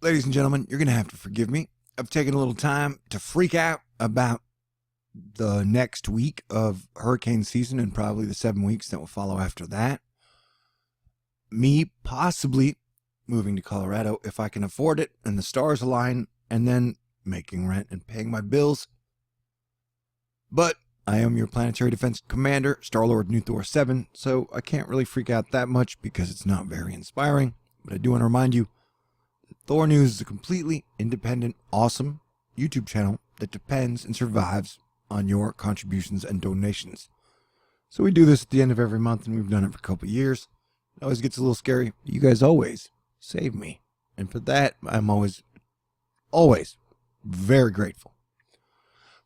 Ladies and gentlemen, you're going to have to forgive me. I've taken a little time to freak out about the next week of hurricane season and probably the 7 weeks that will follow after that. Me possibly moving to Colorado if I can afford it and the stars align, and then making rent and paying my bills. But I am your planetary defense commander, Star-Lord New Thor 7, so I can't really freak out that much because it's not very inspiring. But I do want to remind you, THORNEWS is a completely independent, awesome YouTube channel that depends and survives on your contributions and donations. So we do this at the end of every month, and we've done it for a couple of years. It always gets a little scary. You guys always save me. And for that, I'm always very grateful.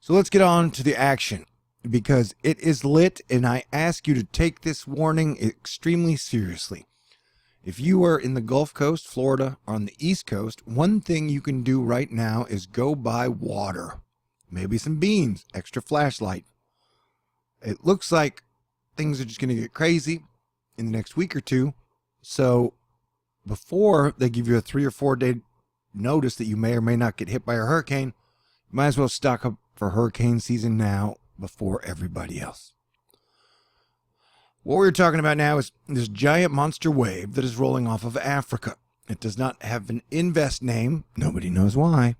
So let's get on to the action, because it is lit, and I ask you to take this warning extremely seriously. If you are in the Gulf Coast, Florida, or on the East Coast, one thing you can do right now is go buy water. Maybe some beans, extra flashlight. It looks like things are just going to get crazy in the next week or two. So before they give you a 3 or 4 day notice that you may or may not get hit by a hurricane, you might as well stock up for hurricane season now before everybody else. What we're talking about now is this giant monster wave that is rolling off of Africa. It does not have an invest name. Nobody knows why.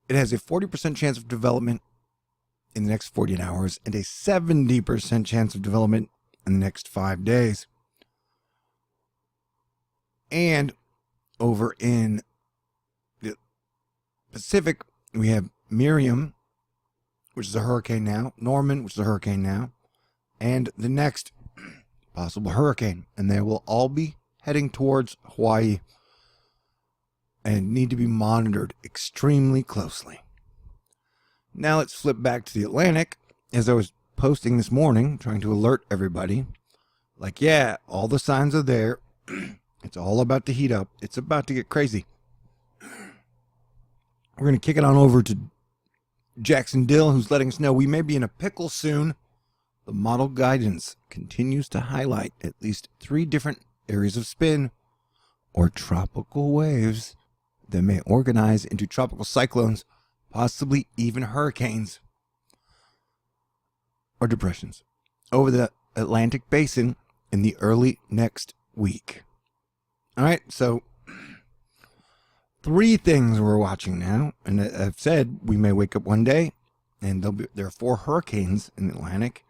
It has a 40% chance of development in the next 48 hours and a 70% chance of development in the next 5 days. And over in the Pacific, we have Miriam, which is a hurricane now, Norman, which is a hurricane now, and the next possible hurricane. And they will all be heading towards Hawaii and need to be monitored extremely closely. Now let's flip back to the Atlantic. As I was posting this morning, trying to alert everybody, like, yeah, all the signs are there. It's all about to heat up. It's about to get crazy. We're going to kick it on over to Jackson Dill, who's letting us know we may be in a pickle soon. The model guidance continues to highlight at least 3 different areas of spin or tropical waves that may organize into tropical cyclones, possibly even hurricanes or depressions over the Atlantic Basin in the early next week. All right, so 3 things we're watching now, and I've said we may wake up one day and there are 4 hurricanes in the Atlantic.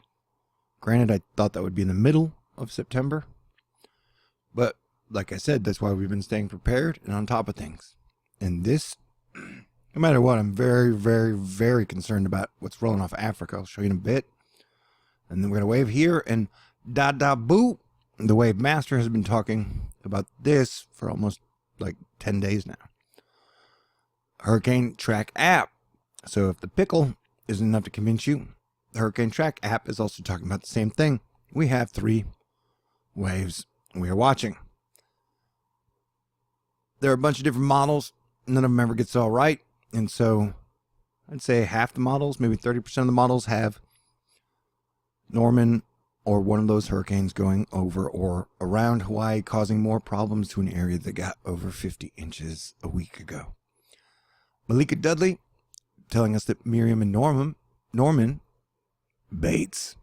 Granted, I thought that would be in the middle of September, but like I said, that's why we've been staying prepared and on top of things. And this, no matter what, I'm very, very, very concerned about what's rolling off Africa. I'll show you in a bit. And then we're going to wave here, and da-da-boo, the wave master has been talking about this for almost like 10 days now. Hurricane Track app. So if the pickle isn't enough to convince you, the Hurricane Track app is also talking about the same thing. We have 3 waves we are watching. There are a bunch of different models. None of them ever gets it all right. And so I'd say half the models, maybe 30% of the models, have Norman or one of those hurricanes going over or around Hawaii, causing more problems to an area that got over 50 inches a week ago. Malika Dudley telling us that Miriam and Norman Bates.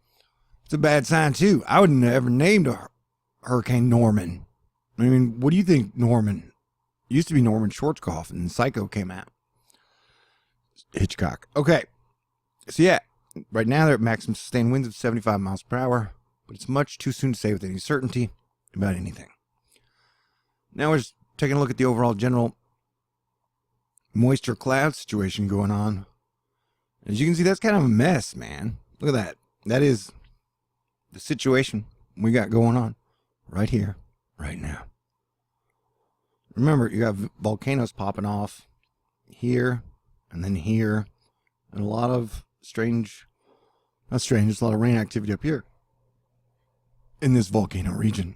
It's a bad sign too. I wouldn't have ever named a Hurricane Norman. I mean, what do you think, Norman? It used to be Norman Schwarzkopf, and Psycho came out. Hitchcock. Okay. So yeah, right now they're at maximum sustained winds of 75 miles per hour, but it's much too soon to say with any certainty about anything. Now we're just taking a look at the overall general moisture cloud situation going on. As you can see, that's kind of a mess, man. Look at that. That is the situation we got going on right here, right now. Remember, you have volcanoes popping off here and then here, and a lot of there's a lot of rain activity up here in this volcano region.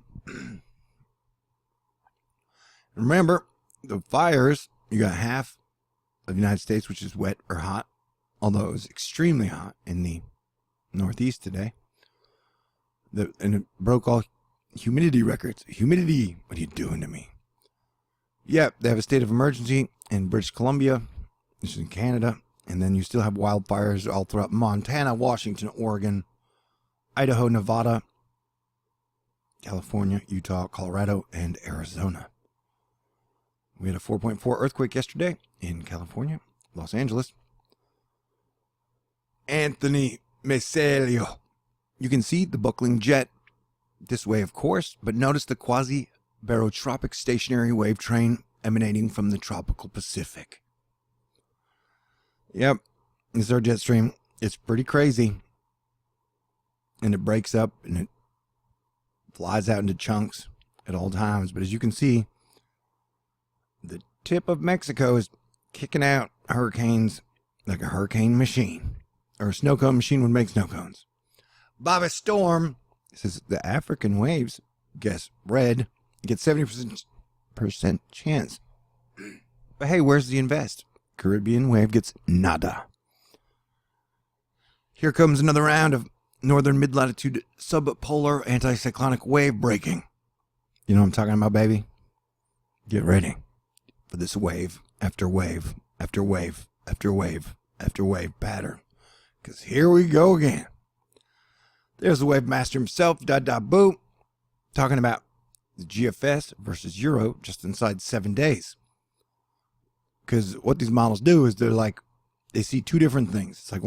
Remember, the fires, you got half of the United States, which is wet or hot, although it was extremely hot in the Northeast today. And it broke all humidity records. Humidity, what are you doing to me? Yep, they have a state of emergency in British Columbia, which is in Canada, and then you still have wildfires all throughout Montana, Washington, Oregon, Idaho, Nevada, California, Utah, Colorado, and Arizona. We had a 4.4 earthquake yesterday in California, Los Angeles. Anthony Meselio. You can see the buckling jet this way, of course, but notice the quasi-barotropic stationary wave train emanating from the tropical Pacific. Yep, this is our Jetstream. It's pretty crazy. And it breaks up and it flies out into chunks at all times. But as you can see, the tip of Mexico is kicking out hurricanes like a hurricane machine. Or a snow cone machine would make snow cones. Bobby Storm says the African waves, guess red, get 70% chance. But hey, where's the invest? Caribbean wave gets nada. Here comes another round of northern mid-latitude subpolar anticyclonic wave breaking. You know what I'm talking about, baby? Get ready for this wave after wave after wave after wave after wave pattern. Because here we go again. There's the wave master himself, boo, talking about the GFS versus Euro just inside 7 days. Because what these models do is they see two different things. It's like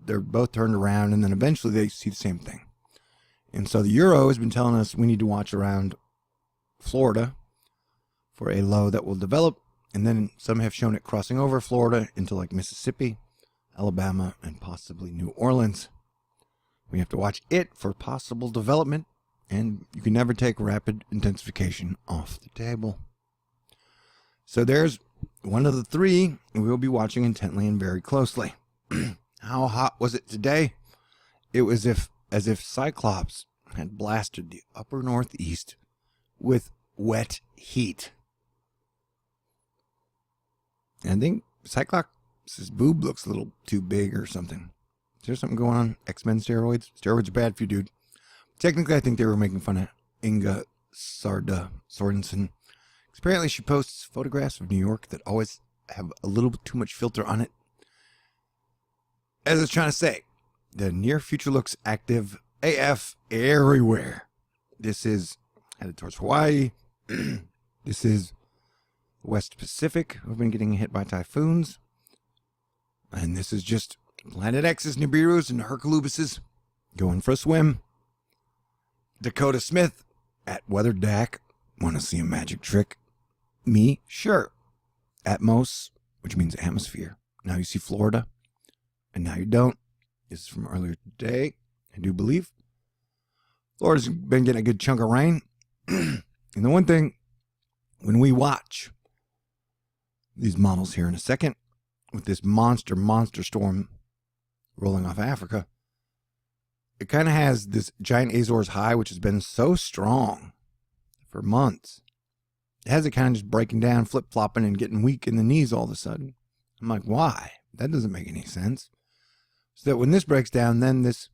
they're both turned around, and then eventually they see the same thing. And so the Euro has been telling us we need to watch around Florida for a low that will develop, and then some have shown it crossing over Florida into like Mississippi, Alabama, and possibly New Orleans. We have to watch it for possible development, and you can never take rapid intensification off the table. So there's one of the three we will be watching intently and very closely. How hot was it today? It was as if Cyclops had blasted the upper northeast with wet heat. And I think Cyclops' boob looks a little too big or something. Is there something going on? X-Men steroids? Steroids are bad for you, dude. Technically, I think they were making fun of Inga Sorensen. Apparently, she posts photographs of New York that always have a little bit too much filter on it. As I was trying to say, the near future looks active AF everywhere. This is headed towards Hawaii. This is West Pacific. We've been getting hit by typhoons. And this is just Planet X's, Nibiru's, and Herculubuses going for a swim. Dakota Smith at Weather Dak. Want to see a magic trick? Me? Sure. Atmos, which means atmosphere. Now you see Florida, and now you don't. This is from earlier today, I do believe. Florida's been getting a good chunk of rain. And the one thing, when we watch these models here in a second, with this monster storm rolling off Africa, it kind of has this giant Azores high, which has been so strong for months. It has it kind of just breaking down, flip-flopping, and getting weak in the knees all of a sudden. I'm like, why? That doesn't make any sense. So that when this breaks down, then this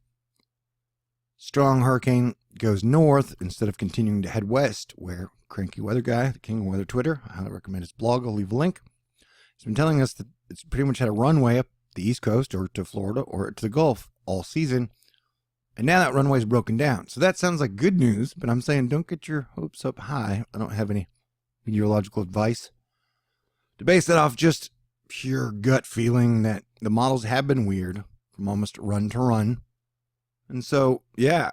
strong hurricane goes north instead of continuing to head west, where crankywxguy, the king of weather Twitter, I highly recommend his blog, I'll leave a link, he's been telling us that it's pretty much had a runway up the East Coast or to Florida or to the Gulf all season. And now that runway is broken down. So that sounds like good news, but I'm saying don't get your hopes up high. I don't have any meteorological advice to base that off just pure gut feeling that the models have been weird from almost run to run. And so, yeah,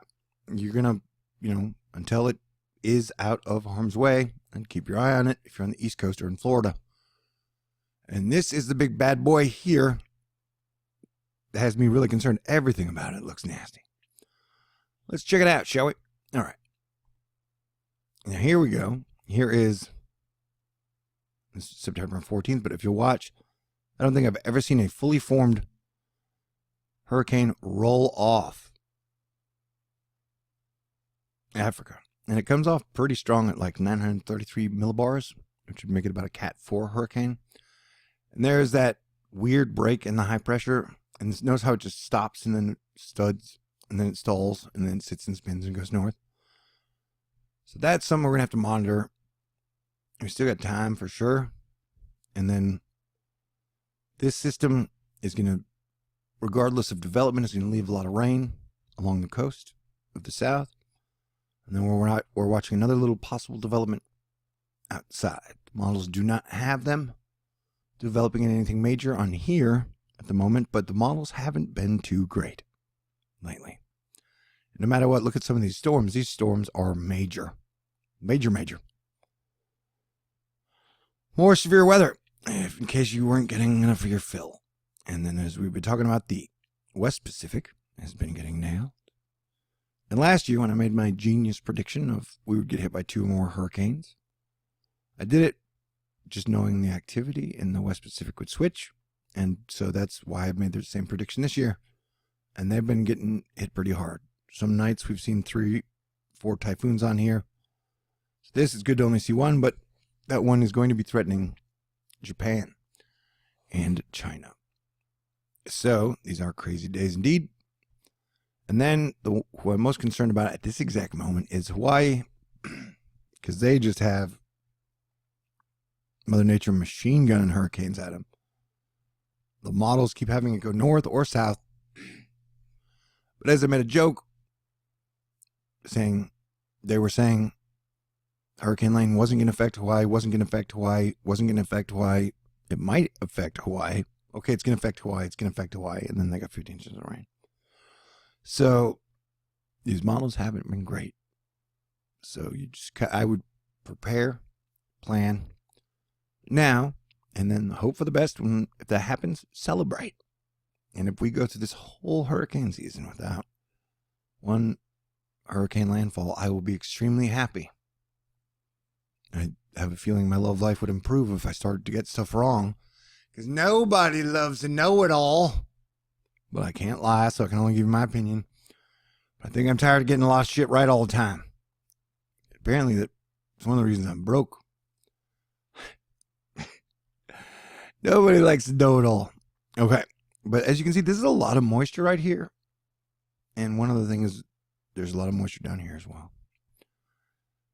you're going to, until it is out of harm's way, and keep your eye on it if you're on the East Coast or in Florida. And this is the big bad boy here that has me really concerned. Everything about it looks nasty. Let's check it out, shall we? All right. Now, here we go. Here is September 14th, but if you watch, I don't think I've ever seen a fully formed hurricane roll off Africa. And it comes off pretty strong at like 933 millibars, which would make it about a Cat 4 hurricane. And there's that weird break in the high pressure. And notice how it just stops and then it studs, and then it stalls, and then it sits and spins and goes north. So that's something we're going to have to monitor We still got time for sure. And then this system is going to, regardless of development, is going to leave a lot of rain along the coast of the south. And then we're watching another little possible development outside. Models do not have them developing anything major on here at the moment, but the models haven't been too great lately. No matter what, look at some of these storms. These storms are major. Major. More severe weather, in case you weren't getting enough of your fill. And then as we've been talking about, the West Pacific has been getting nailed. And last year when I made my genius prediction of we would get hit by 2 more hurricanes, I did it just knowing the activity in the West Pacific would switch. And so that's why I've made the same prediction this year. And they've been getting hit pretty hard. Some nights we've seen 3-4 typhoons on here. So this is good to only see one, but that one is going to be threatening Japan and China. So these are crazy days indeed. And then who I'm most concerned about at this exact moment is Hawaii, because they just have Mother Nature machine gunning hurricanes at them. The models keep having it go north or south. But as I made a joke saying, they were saying Hurricane Lane wasn't going to affect Hawaii, wasn't going to affect Hawaii, wasn't going to affect Hawaii. It might affect Hawaii. Okay, it's going to affect Hawaii, it's going to affect Hawaii. And then they got 15 inches of rain. So these models haven't been great. So I would prepare, plan now, and then hope for the best. When if that happens, celebrate. And if we go through this whole hurricane season without one hurricane landfall, I will be extremely happy. I have a feeling my love life would improve if I started to get stuff wrong, because nobody loves to know it all. But I can't lie, so I can only give you my opinion. But I think I'm tired of getting a lot of shit right all the time. Apparently, that's one of the reasons I'm broke. Nobody likes to know it all. Okay, but as you can see, this is a lot of moisture right here. And one other thing is there's a lot of moisture down here as well.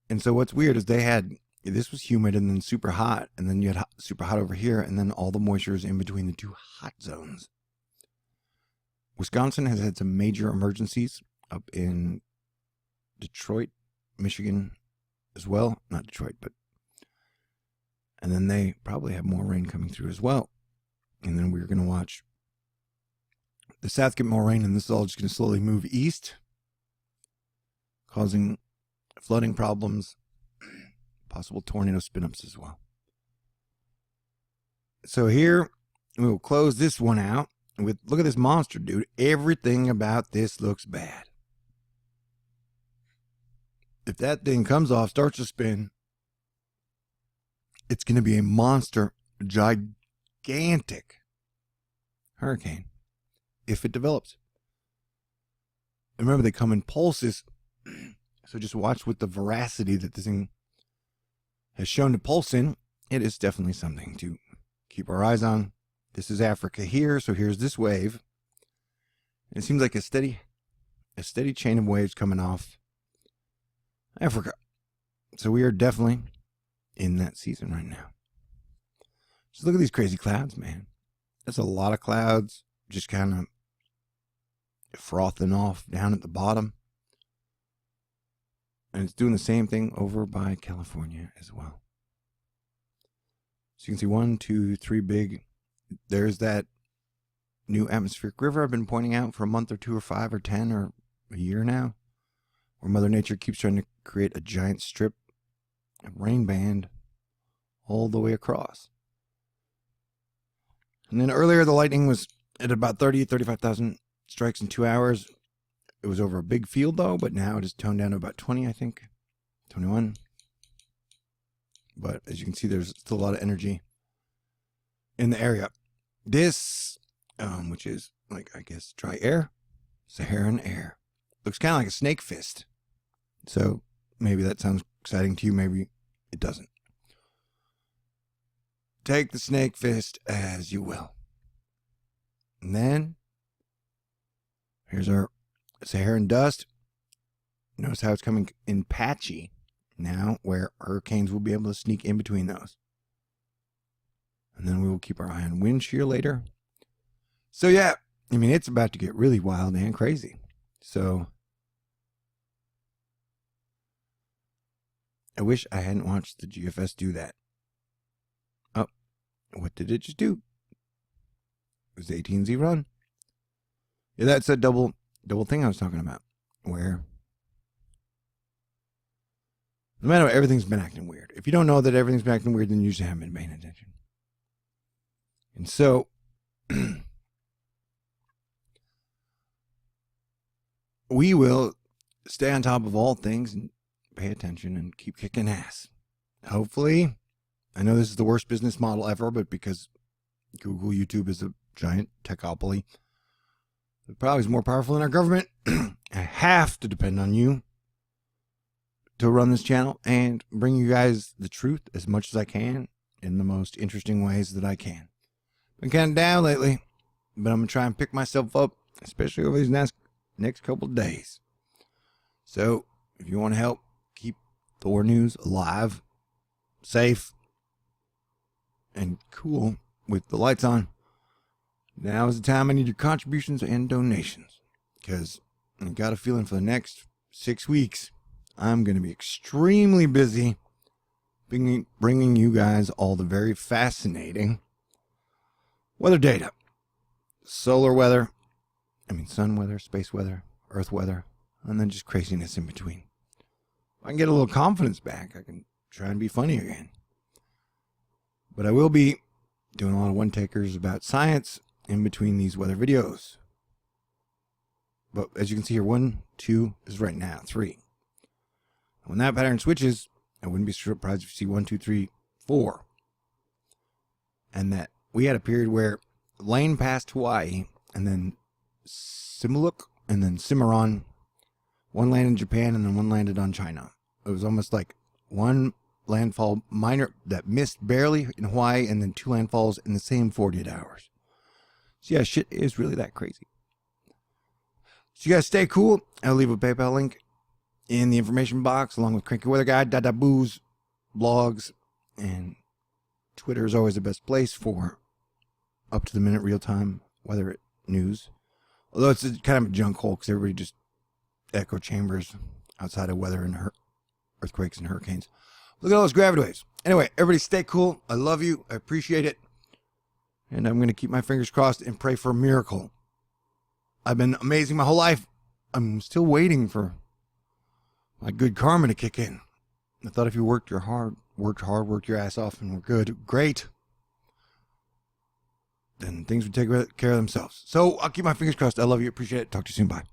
And so what's weird is this was humid and then super hot. And then you had super hot over here. And then all the moisture is in between the 2 hot zones. Wisconsin has had some major emergencies up in Detroit, Michigan as well. Not Detroit, but... And then they probably have more rain coming through as well. And then we're going to watch the South get more rain, and this is all just going to slowly move east, causing flooding problems, possible tornado spin-ups as well. So here, we will close this one out with, look at this monster, dude. Everything about this looks bad. If that thing comes off, starts to spin, it's going to be a monster, gigantic hurricane if it develops. And remember, they come in pulses, so just watch with the veracity that this thing has shown to pulse in. It is definitely something to keep our eyes on. This is Africa here, so here's this wave. And it seems like a steady chain of waves coming off Africa. So we are definitely in that season right now. Just look at these crazy clouds, man. That's a lot of clouds just kind of frothing off down at the bottom. And it's doing the same thing over by California as well. So you can see 1, 2, 3 big. There's that new atmospheric river I've been pointing out for a month or 2 or 5 or 10 or a year now, where Mother Nature keeps trying to create a giant strip of rain band all the way across. And then earlier the lightning was at about 35,000 strikes in 2 hours. It was over a big field though, but now it is toned down to about 20, I think. 21. But as you can see, there's still a lot of energy in the area. This, which is like, I guess, dry air, Saharan air. Looks kind of like a snake fist. So maybe that sounds exciting to you, maybe it doesn't. Take the snake fist as you will. And then here's our Saharan dust. Notice how it's coming in patchy, now where hurricanes will be able to sneak in between those. And then we will keep our eye on wind shear later. So yeah, I mean, it's about to get really wild and crazy. So I wish I hadn't watched the GFS do that. Oh, what did it just do? It was the 18Z run. Yeah, that's a double thing I was talking about. Where no matter what, everything's been acting weird. If you don't know that everything's been acting weird, then you usually haven't been paying attention. And so we will stay on top of all things and pay attention and keep kicking ass. Hopefully, I know this is the worst business model ever, but because Google, YouTube is a giant techopoly, it probably is more powerful than our government. I have to depend on you to run this channel and bring you guys the truth as much as I can in the most interesting ways that I can. Been kind of down lately, but I'm going to try and pick myself up, especially over these next couple of days. So, if you want to help keep THORNEWS alive, safe, and cool with the lights on, now is the time I need your contributions and donations. Because I got a feeling for the next 6 weeks, I'm going to be extremely busy bringing you guys all the very fascinating weather data. Solar weather, sun weather, space weather, earth weather, and then just craziness in between. If I can get a little confidence back, I can try and be funny again. But I will be doing a lot of one-takers about science in between these weather videos. But as you can see here, 1, 2 is right now 3. When that pattern switches, I wouldn't be surprised if you see 1, 2, 3, 4. And that we had a period where Lane passed Hawaii, and then Simuluk, and then Cimarron. One landed in Japan, and then one landed on China. It was almost like one landfall minor that missed barely in Hawaii, and then 2 landfalls in the same 48 hours. So yeah, shit is really that crazy. So you guys stay cool. I'll leave a PayPal link in the information box, along with Cranky Weather Guy, Dada Booze, blogs, and Twitter is always the best place for up-to-the-minute real-time weather news. Although it's kind of a junk hole because everybody just echo chambers outside of weather and earthquakes and hurricanes. Look at all those gravity waves. Anyway, everybody stay cool. I love you. I appreciate it. And I'm going to keep my fingers crossed and pray for a miracle. I've been amazing my whole life. I'm still waiting for my good karma to kick in. I thought if you worked your ass off and were good, great, then things would take care of themselves. So I'll keep my fingers crossed. I love you. Appreciate it. Talk to you soon. Bye.